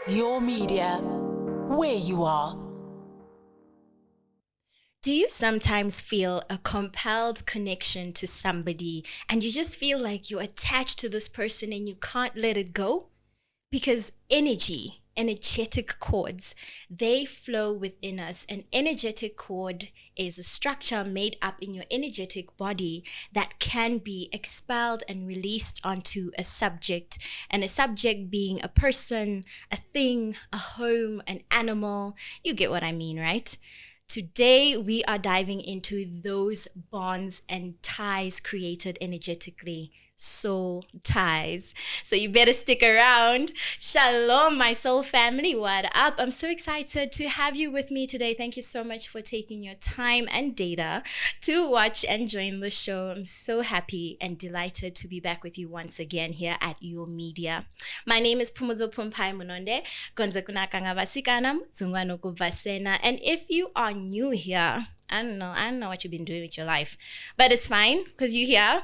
Your media, where you are. Do you sometimes feel a compelled connection to somebody and you just feel like you're attached to this person and you can't let it go? Because energetic cords, they flow within us. An energetic cord is a structure made up in your energetic body that can be expelled and released onto a subject. And a subject being a person, a thing, a home, an animal. You get what I mean, right? Today, we are diving into those bonds and ties created energetically. Soul ties. So you better stick around. Shalom, my soul family. What up? I'm so excited to have you with me today. Thank you so much for taking your time and data to watch and join the show. I'm so happy and delighted to be back with you once again here at Your Media. My name is Phumudzo Phumpie Munonde. And if you are new here, I don't know what you've been doing with your life, but it's fine because you're here.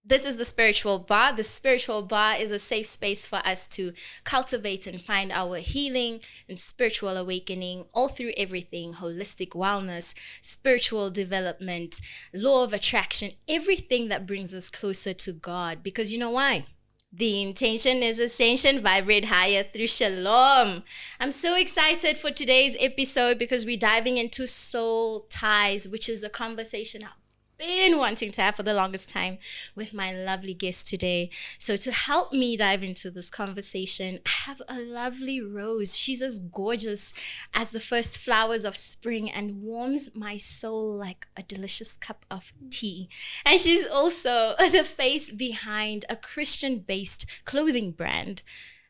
This is the Spiritual Bar. The Spiritual Bar is a safe space for us to cultivate and find our healing and spiritual awakening all through everything: holistic wellness, spiritual development, law of attraction, everything that brings us closer to God. Because you know why? The intention is ascension, vibrate higher through shalom. I'm so excited for today's episode because we're diving into soul ties, which is a conversation I've been wanting to have for the longest time with my lovely guest today. So to help me dive into this conversation, I have a lovely Rose. She's as gorgeous as the first flowers of spring and warms my soul like a delicious cup of tea. And she's also the face behind a Christian-based clothing brand.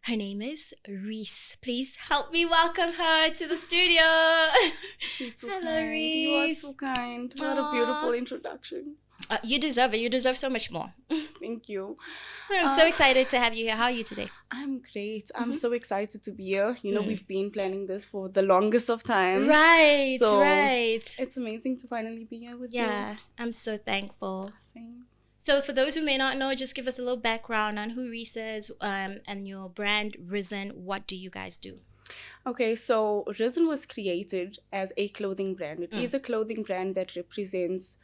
Her name is Riecey. Please help me welcome her to the studio. You're too Hello, kind. You are Riecey. too kind. What a beautiful introduction. You deserve it. You deserve so much more. Thank you. I'm so excited to have you here. How are you today? I'm great. I'm so excited to be here. You know, we've been planning this for the longest of times. Right, So, right. It's amazing to finally be here with Yeah, I'm so thankful. you. Same. So for those who may not know, just give us a little background on who Riecey is and your brand, Risen. What do you guys do? Okay, so Risen was created as a clothing brand. It is a clothing brand that represents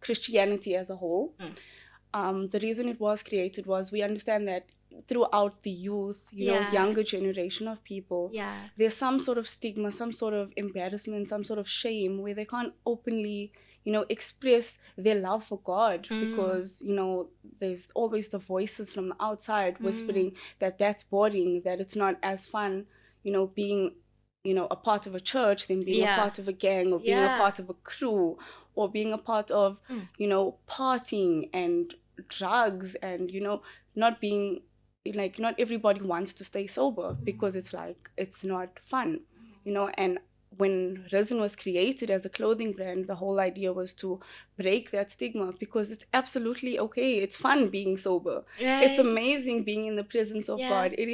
Christianity as a whole. The reason it was created was we understand that throughout the youth, you know, younger generation of people, there's some sort of stigma, some sort of embarrassment, some sort of shame where they can't openly, you know, express their love for God because, you know, there's always the voices from the outside whispering that that's boring, that it's not as fun, you know, being, you know, a part of a church than being a part of a gang or being a part of a crew or being a part of, you know, partying and drugs and, you know, not being like, not everybody wants to stay sober because it's like, it's not fun, you know. And when Risen was created as a clothing brand, the whole idea was to break that stigma because it's absolutely okay. It's fun being sober. Right. It's amazing being in the presence of God. It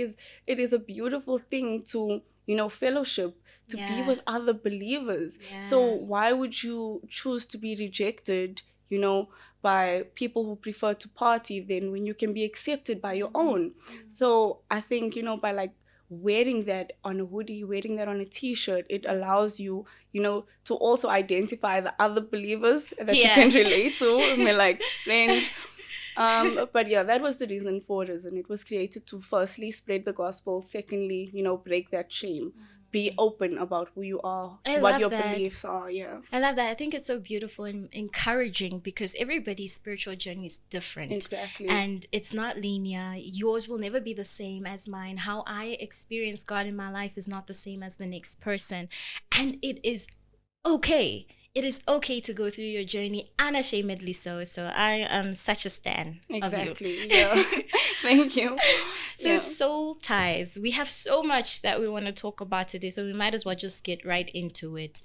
is a beautiful thing to, you know, fellowship, to be with other believers. So why would you choose to be rejected, you know, by people who prefer to party then when you can be accepted by your own? So I think, you know, by like wearing that on a hoodie, wearing that on a t-shirt, it allows you, you know, to also identify the other believers that you can relate to. And we're like, friend. But yeah, that was the reason for Risen. It was created to firstly spread the gospel, secondly, you know, break that shame, be open about who you are, what your beliefs are. I love that. I think it's so beautiful and encouraging because everybody's spiritual journey is different. Exactly. And it's not linear. Yours will never be the same as mine. How I experience God in my life is not the same as the next person. And it is okay. It is okay to go through your journey unashamedly so. So I am such a stan Exactly. of you. Yeah. Thank you. So soul ties. We have so much that we want to talk about today. So we might as well just get right into it.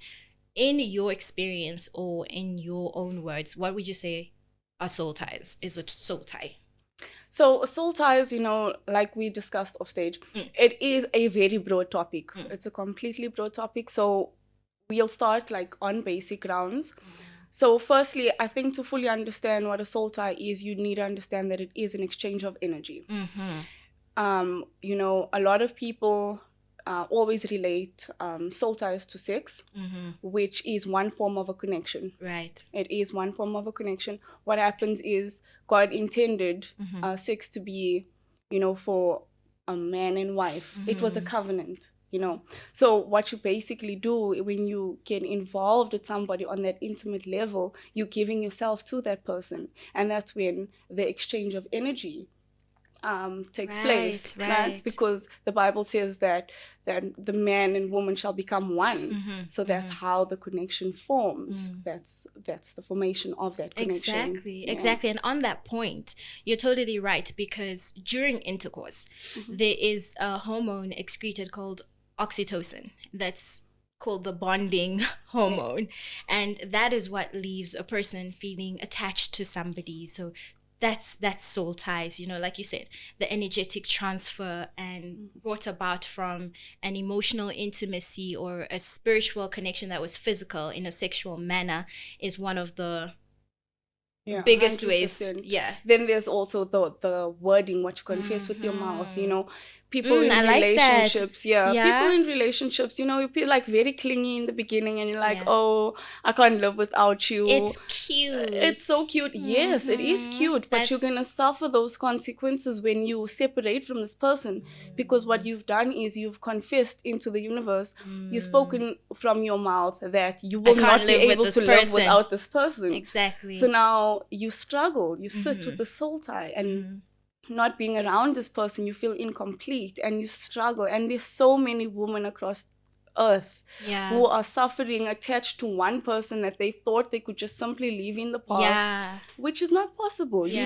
In your experience or in your own words, what would you say are soul ties? Is a soul tie? So soul ties, you know, like we discussed off stage, it is a very broad topic. It's a completely broad topic. So we'll start like on basic grounds. So firstly, I think to fully understand what a soul tie is, you need to understand that it is an exchange of energy. A lot of people always relate soul ties to sex, which is one form of a connection. Right. It is one form of a connection. What happens is God intended sex to be, for a man and wife. It was a covenant. So what you basically do when you get involved with somebody on that intimate level, you're giving yourself to that person, and that's when the exchange of energy takes place, right? Because the Bible says that the man and woman shall become one. So that's how the connection forms. That's the formation of that connection. Exactly. And on that point, you're totally right, because during intercourse, there is a hormone excreted called oxytocin that's called the bonding hormone, and that is what leaves a person feeling attached to somebody. So that's soul ties, like you said, the energetic transfer and brought about from an emotional intimacy or a spiritual connection that was physical in a sexual manner is one of the biggest 100%. Ways. Then there's also the wording, what you confess with your mouth. People in relationships, people in relationships, you feel like very clingy in the beginning, and you're like, oh, I can't live without you. It's cute. It's so cute. Yes, it is cute, but you're gonna suffer those consequences when you separate from this person, because what you've done is you've confessed into the universe. You've spoken from your mouth that you will not be able to live without this person. Exactly. So now you struggle. You sit with the soul tie, and not being around this person, you feel incomplete and you struggle. And there's so many women across earth who are suffering attached to one person that they thought they could just simply leave in the past, which is not possible. You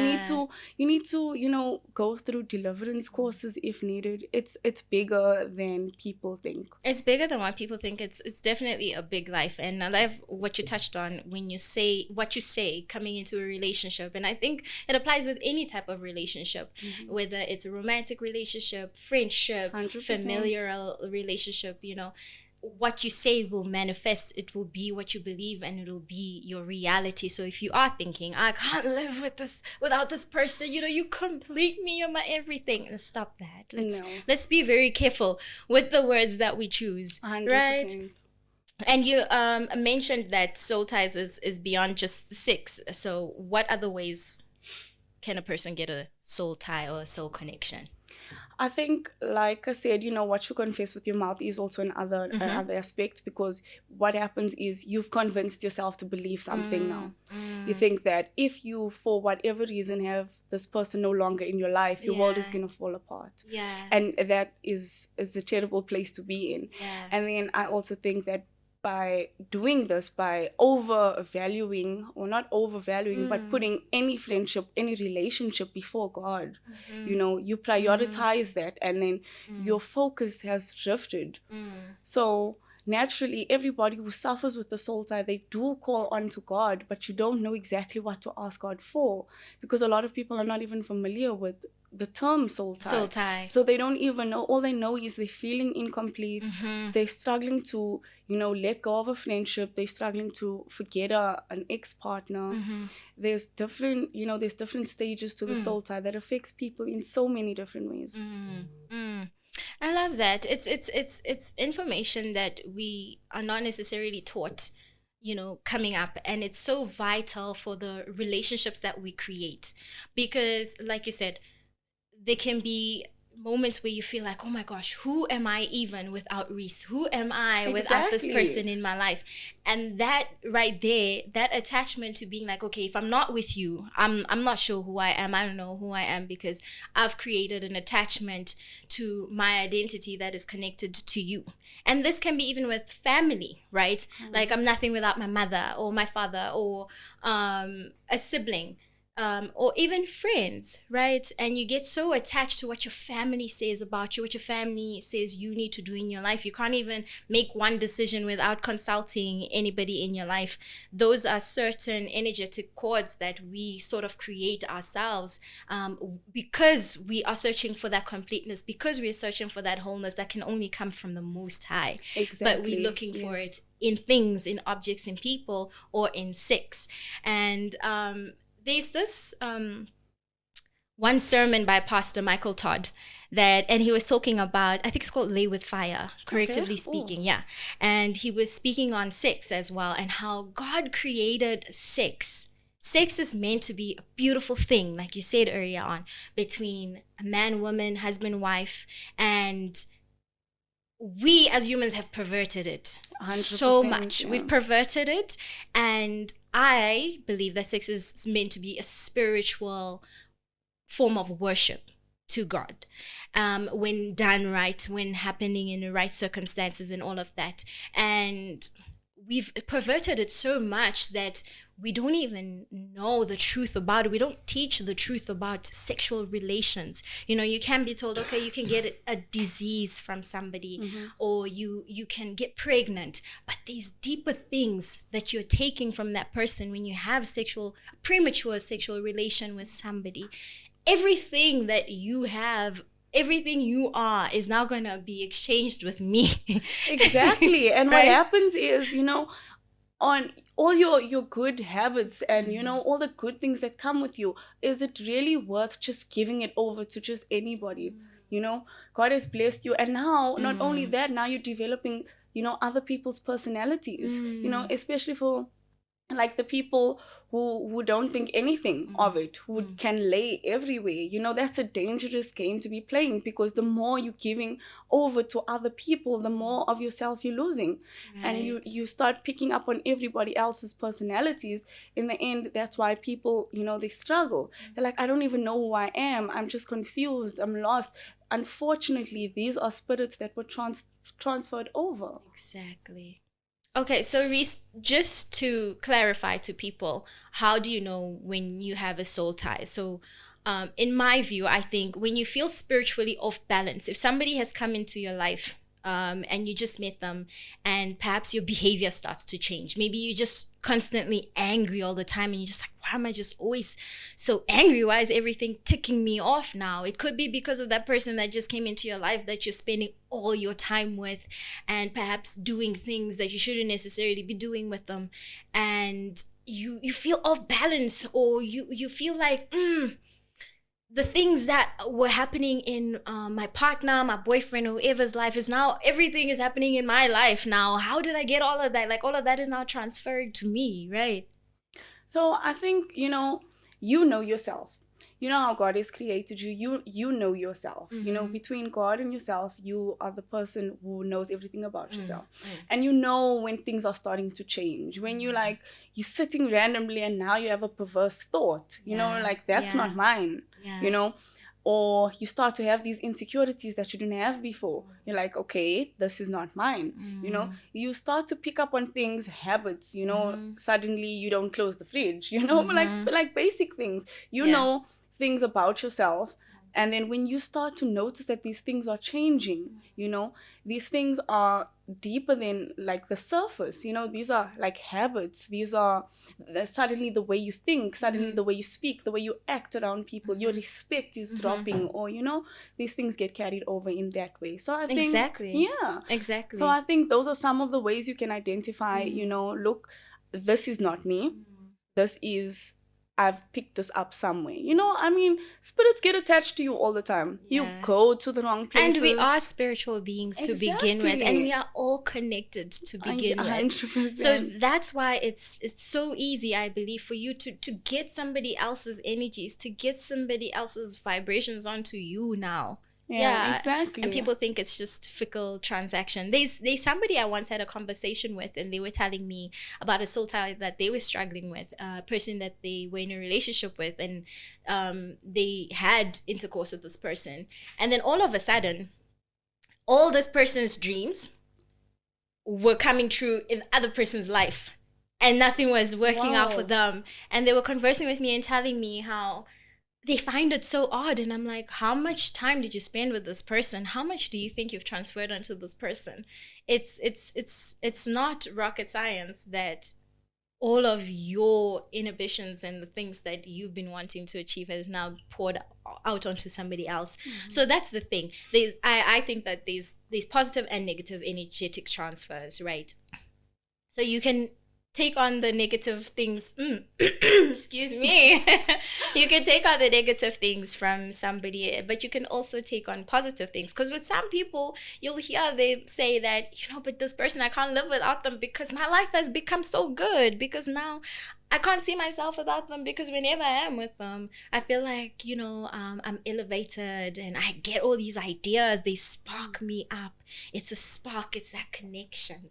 need to go through deliverance courses if needed. It's bigger than people think. It's bigger than what people think. It's definitely a big life. And I love what you touched on when you say what you say coming into a relationship. And I think it applies with any type of relationship, whether it's a romantic relationship, friendship, 100%. Familial relationship. What you say will manifest. It will be what you believe, and it will be your reality. So if you are thinking, I can't live without this person, you complete me, you're my everything, and stop that. Let's be very careful with the words that we choose. 100%. Right? And you mentioned that soul ties is beyond just sex. So what other ways can a person get a soul tie or a soul connection? I think, like I said, what you confess with your mouth is also another aspect, because what happens is you've convinced yourself to believe something now. You think that if you, for whatever reason, have this person no longer in your life, your world is going to fall apart. And that is a terrible place to be in. And then I also think that by doing this, by overvaluing, or not overvaluing, but putting any friendship, any relationship before God, you prioritize that, and then your focus has drifted. So naturally, everybody who suffers with the soul tie, they do call on to God, but you don't know exactly what to ask God for, because a lot of people are not even familiar with the term soul tie. So they don't even know. All they know is they're feeling incomplete. They're struggling to, let go of a friendship. They're struggling to forget an ex-partner. There's different stages to the soul tie that affects people in so many different ways. I love that. It's information that we are not necessarily taught, coming up, and it's so vital for the relationships that we create, because like you said, there can be moments where you feel like, oh my gosh, who am I even without Reese? Who am I without this person in my life? And that right there, that attachment to being like, okay, if I'm not with you, I'm not sure who I am. I don't know who I am, because I've created an attachment to my identity that is connected to you. And this can be even with family, right? Like, I'm nothing without my mother or my father or a sibling. Or even friends, right? And you get so attached to what your family says about you, what your family says you need to do in your life. You can't even make one decision without consulting anybody in your life. Those are certain energetic cords that we sort of create ourselves, because we are searching for that completeness, because we are searching for that wholeness that can only come from the Most High. Exactly. But we're looking for it in things, in objects, in people, or in sex. And there's this one sermon by Pastor Michael Todd and he was talking about, I think it's called Lay with Fire, correctively speaking. Yeah. And he was speaking on sex as well, and how God created sex. Sex is meant to be a beautiful thing, like you said earlier on, between a man, woman, husband, wife, and we as humans have perverted it so much. Yeah. We've perverted it, and I believe that sex is meant to be a spiritual form of worship to God, when done right, when happening in the right circumstances and all of that. And we've perverted it so much that we don't even know the truth about it. We don't teach the truth about sexual relations. You know, you can be told, okay, you can get a disease from somebody, or you can get pregnant, but there's deeper things that you're taking from that person when you have premature sexual relation with somebody. Everything that you have, everything you are is now going to be exchanged with me. Exactly. And right? What happens is, you know, on all your good habits and, you know, all the good things that come with you, is it really worth just giving it over to just anybody? You know, God has blessed you. And now, not only that, now you're developing, you know, other people's personalities, you know, especially for like the people who don't think anything of it, who can lay everywhere. You know, that's a dangerous game to be playing, because the more you're giving over to other people, the more of yourself you're losing. Right. And you start picking up on everybody else's personalities. In the end, that's why people, you know, they struggle. They're like, I don't even know who I am. I'm just confused. I'm lost. Unfortunately, these are spirits that were transferred over. Exactly. Okay, so Riecey, just to clarify to people, how do you know when you have a soul tie? So in my view, I think when you feel spiritually off balance, if somebody has come into your life and you just met them, and perhaps your behavior starts to change. Maybe you're just constantly angry all the time, and you're just like, why am I just always so angry? Why is everything ticking me off now? It could be because of that person that just came into your life that you're spending all your time with, and perhaps doing things that you shouldn't necessarily be doing with them. And you feel off balance, or you feel like, the things that were happening in my partner, my boyfriend, whoever's life is now, everything is happening in my life now. How did I get all of that? Like, all of that is now transferred to me, right? So I think, you know yourself. You know how God has created you. You know yourself. You know, between God and yourself, you are the person who knows everything about yourself. And you know when things are starting to change. When you're sitting randomly and now you have a perverse thought. You know, like, that's not mine. You know, or you start to have these insecurities that you didn't have before. You're like, okay, this is not mine. You know, you start to pick up on things, habits. You know, suddenly you don't close the fridge. You know, like basic things. You know things about yourself. And then when you start to notice that these things are changing, you know, these things are deeper than like the surface. You know, these are like habits. These are suddenly the way you think, suddenly the way you speak, the way you act around people. Your respect is dropping, or, you know, these things get carried over in that way. So I think, exactly. So I think those are some of the ways you can identify, you know, look, this is not me. This is, I've picked this up somewhere. You know, I mean, spirits get attached to you all the time. You go to the wrong places. And we are spiritual beings to begin with. And we are all connected to begin 100%. With. So that's why it's so easy, I believe, for you to get somebody else's energies, to get somebody else's vibrations onto you now. Yeah, exactly. And people think it's just fickle transaction. There's somebody I once had a conversation with, and they were telling me about a soul tie that they were struggling with, a person that they were in a relationship with, and they had intercourse with this person. And then all of a sudden, all this person's dreams were coming true in the other person's life, and nothing was working out for them. And they were conversing with me and telling me how they find it so odd. And I'm like, how much time did you spend with this person? How much do you think you've transferred onto this person? It's not rocket science that all of your inhibitions and the things that you've been wanting to achieve has now poured out onto somebody else. So that's the thing. I think that there's positive and negative energetic transfers, right? So you can take on the negative things. Excuse me. You can take on the negative things from somebody, but you can also take on positive things. Because with some people, you'll hear they say that, but this person, I can't live without them because my life has become so good. Because now I can't see myself without them, because whenever I am with them, I feel like, I'm elevated and I get all these ideas. They spark me up. It's a spark. It's that connection.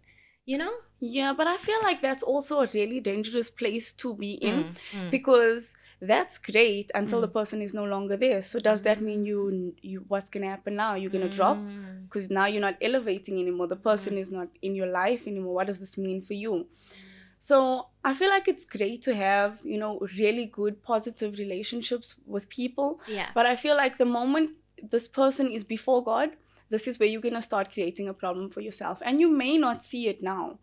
Yeah, but I feel like that's also a really dangerous place to be in, because that's great until the person is no longer there. So does that mean you what's gonna happen now? You're gonna drop because now you're not elevating anymore. The person is not in your life anymore. What does this mean for you? So I feel like it's great to have, really good positive relationships with people. Yeah. But I feel like the moment this person is before God, this is where you're going to start creating a problem for yourself. And you may not see it now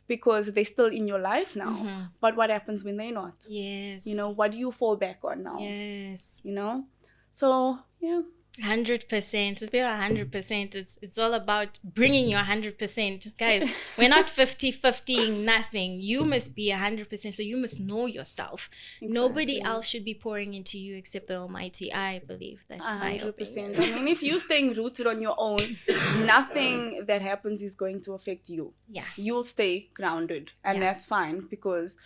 because they're still in your life now. But what happens when they're not? Yes. What do you fall back on now? Yes. So, yeah. 100%. It's been 100%. It's all about bringing your 100%. Guys, we're not 50-50 nothing. You must be 100%. So you must know yourself. Exactly. Nobody else should be pouring into you except the Almighty. I believe that's 100%. My opinion. I mean, if you're staying rooted on your own, nothing that happens is going to affect you. Yeah. You'll stay grounded. And that's fine because,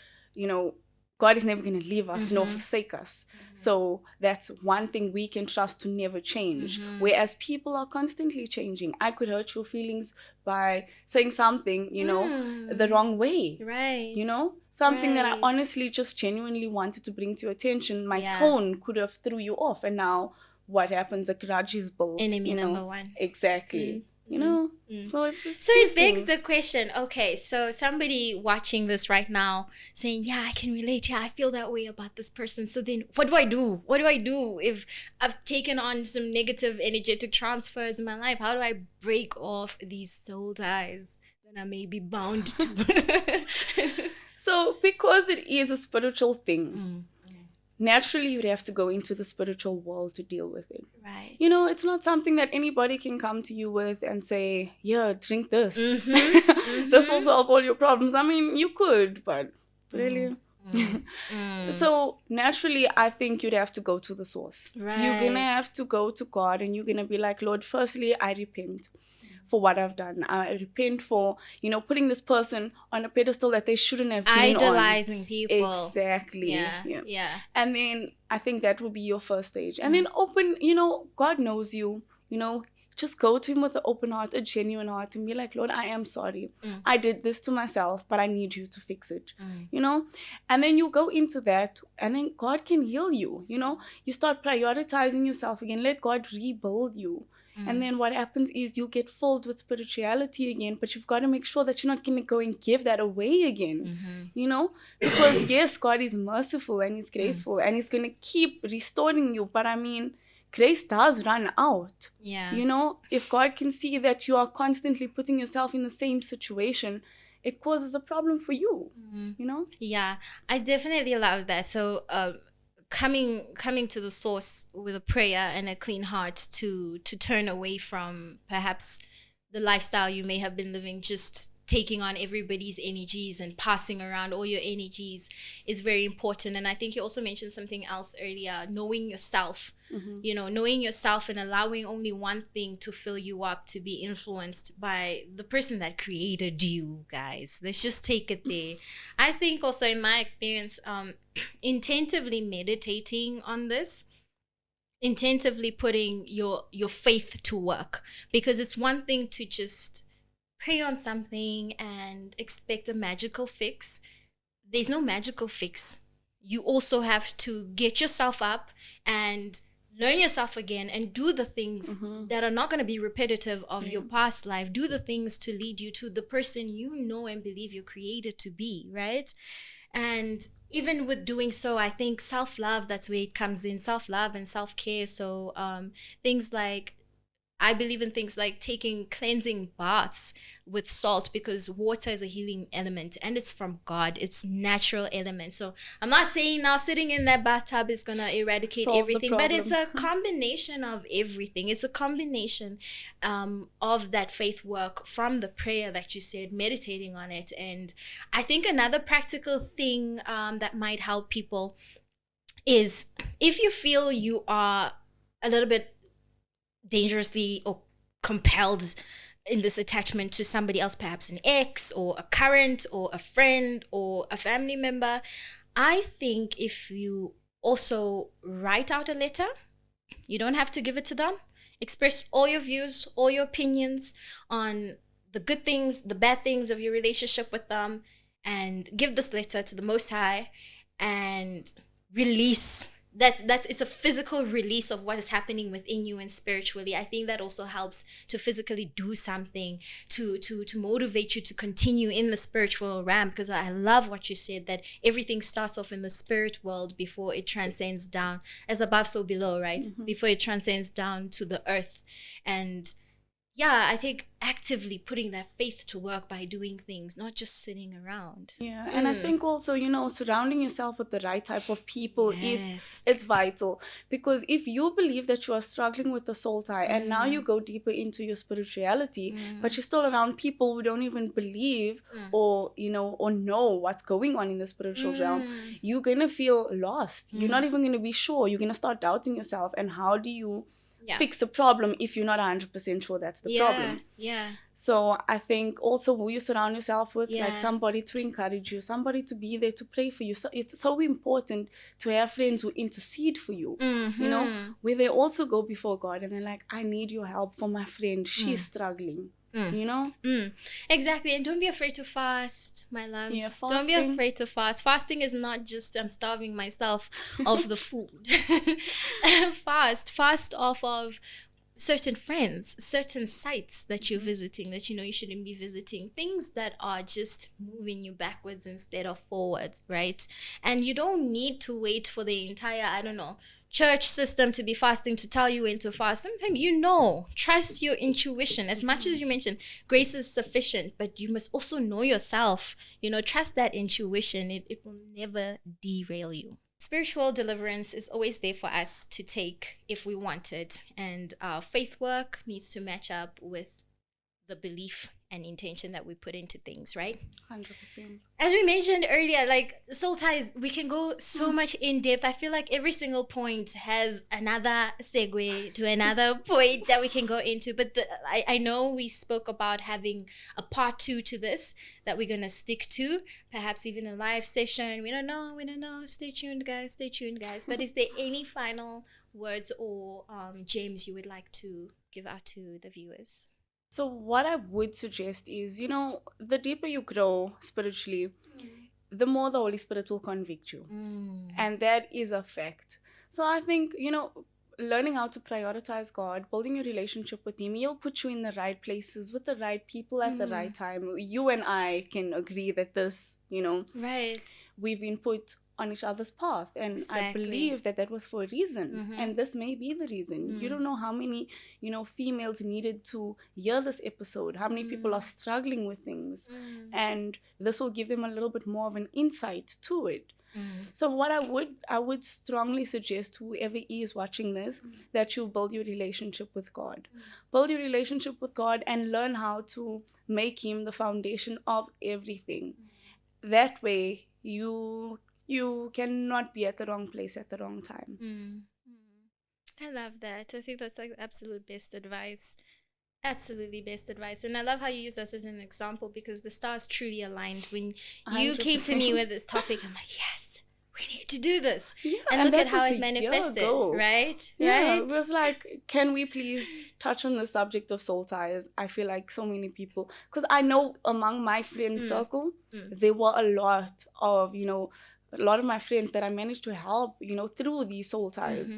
God is never going to leave us nor forsake us. So that's one thing we can trust to never change. Whereas people are constantly changing. I could hurt your feelings by saying something, the wrong way. Right. Something that I honestly just genuinely wanted to bring to your attention. My tone could have threw you off. And now what happens? A grudge is built. Enemy number one. Exactly. So it begs the question. Okay, so somebody watching this right now saying, yeah, I can relate. Yeah, I feel that way about this person. So then what do I do? What do I do if I've taken on some negative energetic transfers in my life? How do I break off these soul ties that I may be bound to? So because it is a spiritual thing, naturally you'd have to go into the spiritual world to deal with it. Right. It's not something that anybody can come to you with and say, yeah, drink this. This will solve all your problems. I mean, you could, but really. So naturally, I think you'd have to go to the source. Right. You're going to have to go to God and you're going to be like, Lord, firstly, I repent for what I've done. I repent for, putting this person on a pedestal that they shouldn't have been idolizing people. Exactly. Yeah. And then I think that will be your first stage. And then open, God knows you, just go to him with an open heart, a genuine heart, and be like, Lord, I am sorry. I did this to myself, but I need you to fix it, And then you go into that, and then God can heal you, You start prioritizing yourself again. Let God rebuild you. And then what happens is you get filled with spirituality again, but you've got to make sure that you're not going to go and give that away again, Because yes, God is merciful and he's graceful and he's going to keep restoring you. But I mean, grace does run out. Yeah. If God can see that you are constantly putting yourself in the same situation, it causes a problem for you, Yeah, I definitely love that. So, coming to the source with a prayer and a clean heart to turn away from perhaps the lifestyle you may have been living, just taking on everybody's energies and passing around all your energies is very important. And I think you also mentioned something else earlier, knowing yourself, knowing yourself and allowing only one thing to fill you up, to be influenced by the person that created you, guys. Let's just take it there. I think also in my experience, intentively meditating on this, intentively putting your faith to work, because it's one thing to just pray on something and expect a magical fix. There's no magical fix. You also have to get yourself up and learn yourself again and do the things that are not going to be repetitive of your past life. Do the things to lead you to the person you know and believe you're created to be, right? And even with doing so, I think self-love, that's where it comes in, self-love and self-care. So things like, I believe in things like taking cleansing baths with salt, because water is a healing element and it's from God. It's natural element. So I'm not saying now sitting in that bathtub is going to eradicate Solve the everything, but it's a problem. combination of everything. It's a combination of that faith work, from the prayer that you said, meditating on it. And I think another practical thing that might help people is, if you feel you are a little bit dangerously or compelled in this attachment to somebody else, perhaps an ex or a current or a friend or a family member, I think if you also write out a letter, you don't have to give it to them. Express all your views, all your opinions on the good things, the bad things of your relationship with them, and give this letter to the Most High and release. That's it's a physical release of what is happening within you and spiritually. I think that also helps to physically do something to motivate you to continue in the spiritual realm, because I love what you said, that everything starts off in the spirit world before it transcends down, as above so below, right? Before it transcends down to the earth. And yeah, I think actively putting that faith to work by doing things, not just sitting around. Yeah, and I think also, surrounding yourself with the right type of people Yes. it's vital, because if you believe that you are struggling with the soul tie and now you go deeper into your spirituality, but you're still around people who don't even believe or know what's going on in the spiritual realm, you're gonna feel lost. You're not even gonna be sure. You're gonna start doubting yourself. And how do you fix a problem if you're not 100% sure that's the problem? Yeah. So I think also who you surround yourself with, like somebody to encourage you, somebody to be there to pray for you. So it's so important to have friends who intercede for you, where they also go before God and they're like, I need your help for my friend. She's struggling. Exactly. And don't be afraid to fast, my loves. Yeah, don't be fasting. afraid to fast. Fasting is not just I'm starving myself of the food. Fast off of certain friends, certain sites that you're visiting that you shouldn't be visiting, things that are just moving you backwards instead of forwards, right? And you don't need to wait for the entire, church system to be fasting to tell you when to fast. Sometimes trust your intuition. As much as you mentioned, grace is sufficient, but you must also know yourself. Trust that intuition. It will never derail you. Spiritual deliverance is always there for us to take if we want it, and our faith work needs to match up with the belief and intention that we put into things, right? 100%. As we mentioned earlier, like soul ties, we can go so much in depth. I feel like every single point has another segue to another point that we can go into. But I know we spoke about having a part 2 to this that we're going to stick to, perhaps even a live session. We don't know. Stay tuned, guys. But is there any final words or gems you would like to give out to the viewers? So what I would suggest is, the deeper you grow spiritually, the more the Holy Spirit will convict you. And that is a fact. So I think, learning how to prioritize God, building your relationship with Him, He'll put you in the right places with the right people at the right time. You and I can agree that this, right, we've been put on each other's path, and exactly. I believe that was for a reason, and this may be the reason. You don't know how many females needed to hear this episode, how many people are struggling with things, and this will give them a little bit more of an insight to it. So what I would strongly suggest to whoever is watching this, that you build your relationship with God. Build your relationship with God and learn how to make Him the foundation of everything. That way you cannot be at the wrong place at the wrong time. I love that. I think that's like absolute best advice. Absolutely best advice. And I love how you use us as an example, because the stars truly aligned. When you 100%. came to me with this topic, I'm like, yes, we need to do this. Yeah, and look that at how was it a year manifested, ago. right? Yeah, right? it was like, can we please touch on the subject of soul ties? I feel like so many people, because I know among my friend circle, there were a lot of my friends that I managed to help, through these soul ties.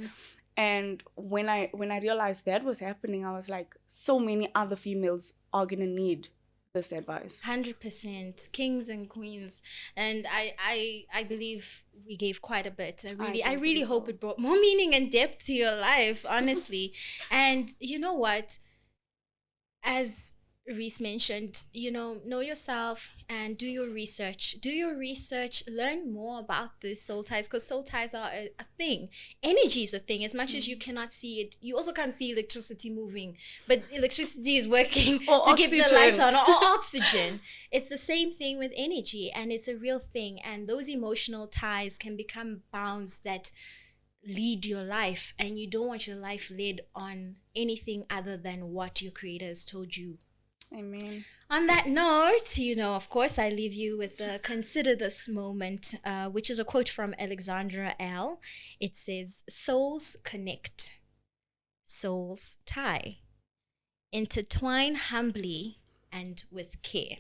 And when I realized that was happening, I was like, so many other females are gonna need this advice. 100%, kings and queens. And I believe we gave quite a bit. I really hope it brought more meaning and depth to your life, honestly. And you know what? as Reese mentioned, know yourself and do your research. Do your research, learn more about the soul ties, because soul ties are a thing. Energy is a thing. As much as you cannot see it, you also can't see electricity moving, but electricity is working Or to oxygen. keep the lights on, or oxygen. It's the same thing with energy, and it's a real thing. And those emotional ties can become bounds that lead your life, and you don't want your life led on anything other than what your creator has told you. Amen. On that note, of course, I leave you with the consider this moment, which is a quote from Alexandra L. It says, souls connect, souls tie, intertwine humbly and with care.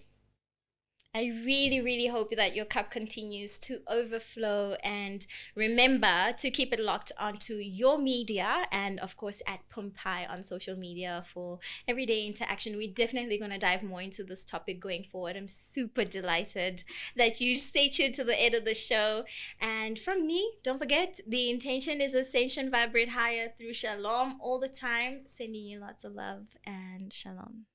I really, really hope that your cup continues to overflow, and remember to keep it locked onto your media and, of course, at Phumpie on social media for everyday interaction. We're definitely going to dive more into this topic going forward. I'm super delighted that you stay tuned to the end of the show. And from me, don't forget, the intention is ascension, vibrate higher through shalom all the time. Sending you lots of love and shalom.